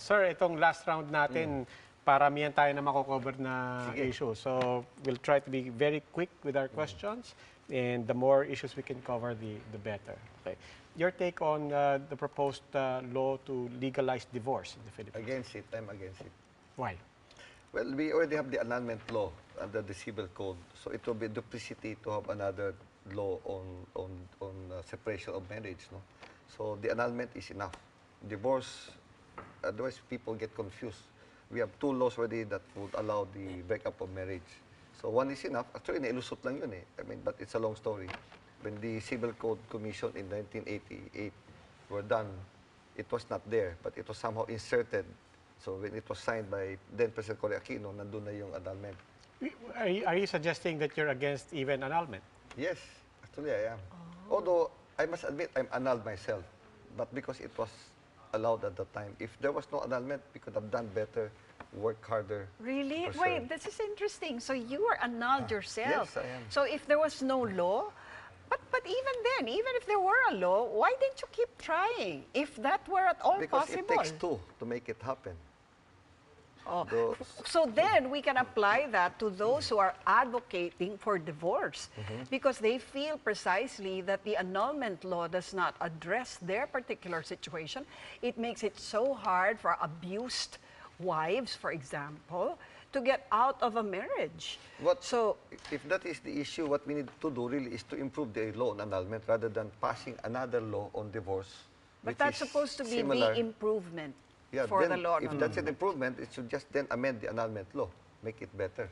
Sir, itong last round natin, paramihan tayo na mako-cover na issue. So, we'll try to be very quick with our questions. And the more issues we can cover, the better. Okay. Your take on the proposed law to legalize divorce in the Philippines? Against it. I'm against it. Why? Well, we already have the annulment law under the civil code. So it will be duplicity to have another law on separation of marriage. No? So the annulment is enough. Divorce, otherwise people get confused. We have two laws already that would allow the breakup of marriage. So one is enough. Actually, nailusot lang yun eh. I mean, but it's a long story. When the Civil Code Commission in 1988 were done, it was not there, but it was somehow inserted. So when it was signed by then President Cory Aquino, nandun na yung annulment. Are you suggesting that you're against even annulment? Yes, actually I am. Although, I must admit, I'm annulled myself. But because it was allowed at the time, if there was no annulment, we could have done better, work harder. Really? Wait, this is interesting. So you are annulled yourself. Yes, I am. So if there was no law, but even then, even if there were a law, why didn't you keep trying? If that were at all Because possible? it takes two to make it happen. Oh. So then we can apply that to those who are advocating for divorce because they feel precisely that the annulment law does not address their particular situation. It makes it so hard for abused wives, for example, to get out of a marriage. So if that is the issue, what we need to do really is to improve the law on annulment rather than passing another law on divorce. But that's supposed to be similar. the improvement. Yeah, for then the law. if that's an improvement, it should just then amend the annulment law, make it better,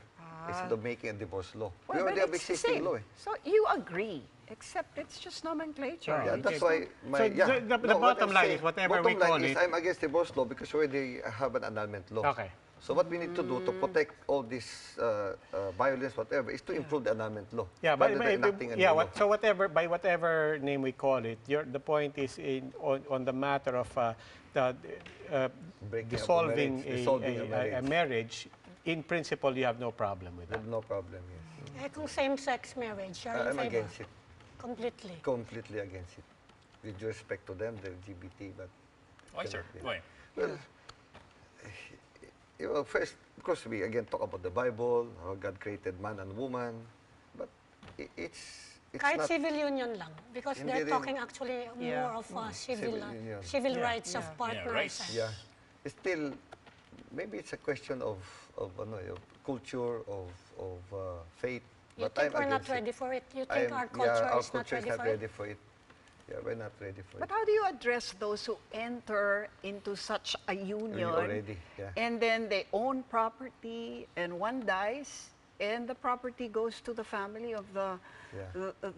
instead of making a divorce law. Well, We already but have it's the existing same. law. Eh. So you agree, except it's just nomenclature. Yeah, that's why my So the bottom line is whatever we call it. I'm against divorce law because we already have an annulment law. Okay. So what we need to do to protect all this violence, whatever, is to improve the annulment law. Yeah, rather than enacting a new law. so by whatever name we call it, the point is on the matter of dissolving a marriage. In principle, you have no problem with that. No problem, yes. Eh, kung same-sex marriage, you're in I'm favor? against it. Completely. Completely against it. With due respect to them, they're LGBT, but... Why, sir? Why? Well, first, of course, we again talk about the Bible, how God created man and woman, but it's Kahit not... civil union lang, because Hindi they're rin. talking actually more of Civil union. civil rights of partners. rights. Yeah. It's still, maybe it's a question of culture, of faith. You but think I'm we're not against it. ready for it? You think our culture our is not culture ready is not for ready it? for it. Yeah, we're not ready for But it. how do you address those who enter into such a union Already, yeah. and then they own property and one dies and the property goes to the family of the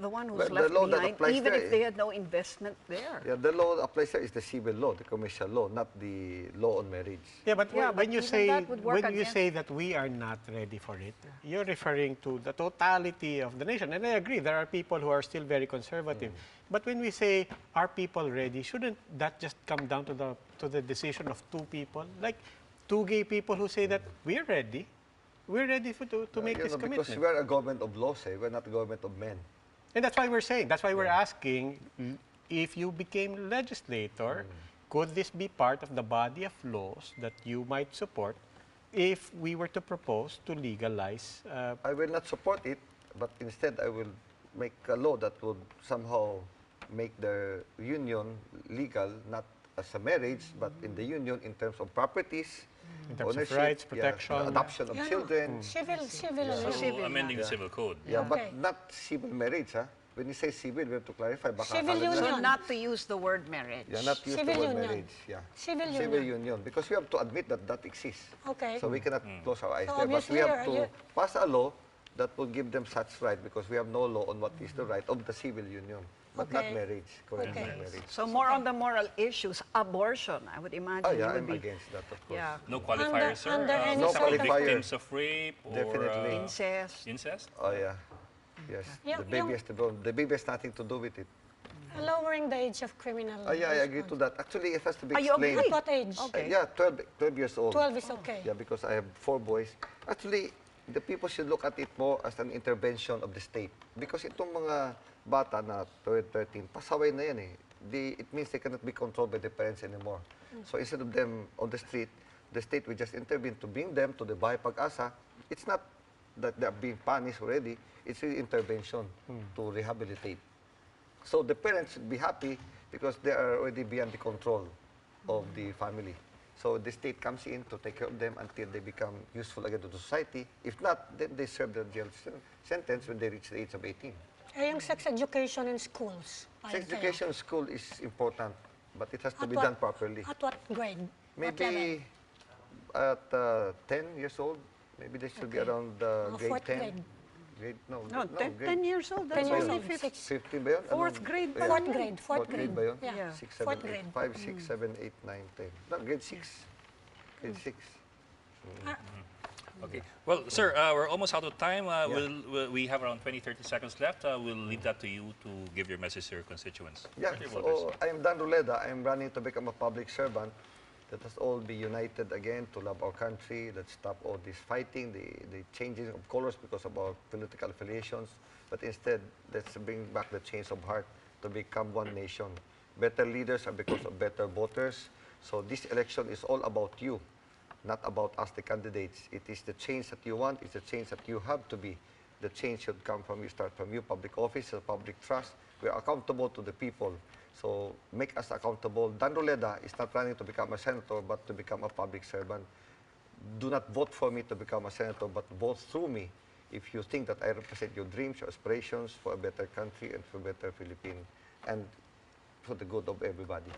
one who's Well, the left law that behind, applies even there if they had no investment there? Yeah, the law that applies here is the civil law, the commercial law, not the law on marriage. Yeah, but Yeah, when but you even say that would work against- that we are not ready for it, you're referring to the totality of the nation. And I agree, there are people who are still very conservative. But when we say, are people ready, shouldn't that just come down to the decision of two people, like two gay people who say that we're ready. We're ready to make this commitment. Because we're a government of laws, we're not a government of men. And that's why we're saying, that's why we're asking, if you became legislator, could this be part of the body of laws that you might support if we were to propose to legalize? I will not support it, but instead I will make a law that would somehow make the union legal, not as a marriage, but in the union in terms of properties, in terms ownership, of rights, protection. adoption of children. Civil So, amending the civil code. Yeah, Okay. but not civil marriage. When you say civil, we have to clarify. Baka Civil akala nila- So union. not to use the word marriage. Yeah, not use Civil the word union. marriage. Yeah. Civil Civil union. union. Because we have to admit that that exists. Okay. So we cannot close our eyes So there. But we obviously have you're- to pass a law that will give them such right because we have no law on what is the right of the civil union, but not Okay. marriage. Correct, Okay. not marriage. So more on the moral issues, abortion, I would imagine. Oh yeah, you would I'm be against that, of course. Yeah, No qualifiers, sir? under any No qualifier. victims of rape or Definitely. incest. incest? Oh yeah, yes. Yeah, The baby has to go. The baby has nothing to do with it. Lowering the age of criminal. Oh yeah, I agree to that. Actually, it has to be Are you explained. agree? At what age? Okay. Yeah, 12 years old. 12 is okay. Yeah, because I have 4 boys. Actually, the people should look at it more as an intervention of the state. Because itong mga bata na 13, pasaway na yan eh. it means they cannot be controlled by the parents anymore. So instead of them on the street, the state will just intervene to bring them to the Bahay Pag-asa. It's not that they are being punished already. It's really intervention to rehabilitate. So the parents should be happy because they are already beyond the control of the family. So the state comes in to take care of them until they become useful again to the society. If not, then they serve their jail sentence when they reach the age of 18. Eh, yung sex education in schools. Sex education in school is important, but it has to At be what- done properly. At what grade? What level? Maybe at 10 years old, maybe they should be around grade fourth 10. grade. No, grade 10 years old. That's 10 years only old. 15 ba yun? Fourth grade pa Fourth lang. grade. Fourth grade. ba yun? Yeah. 6, Fourth 7, 8, grade. 5, 6, 7, 8, 9, 10. No, grade 6. Grade 6. Okay. Well, sir, we're almost out of time. We have around 20, 30 seconds left. We'll leave that to you to give your message to your constituents. Yeah, To your voters. so I am Dan Roleda. I am running to become a public servant. Let us all be united again to love our country. Let's stop all this fighting, the changing of colors because of our political affiliations. But instead, let's bring back the change of heart to become one nation. Better leaders are because of better voters. So this election is all about you, not about us, the candidates. It is the change that you want. It's the change that you have to be. The change should come from you, start from you, public office, public trust. We are accountable to the people. So make us accountable. Dan Roleda is not running to become a senator, but to become a public servant. Do not vote for me to become a senator, but vote through me if you think that I represent your dreams, your aspirations for a better country and for a better Philippines and for the good of everybody.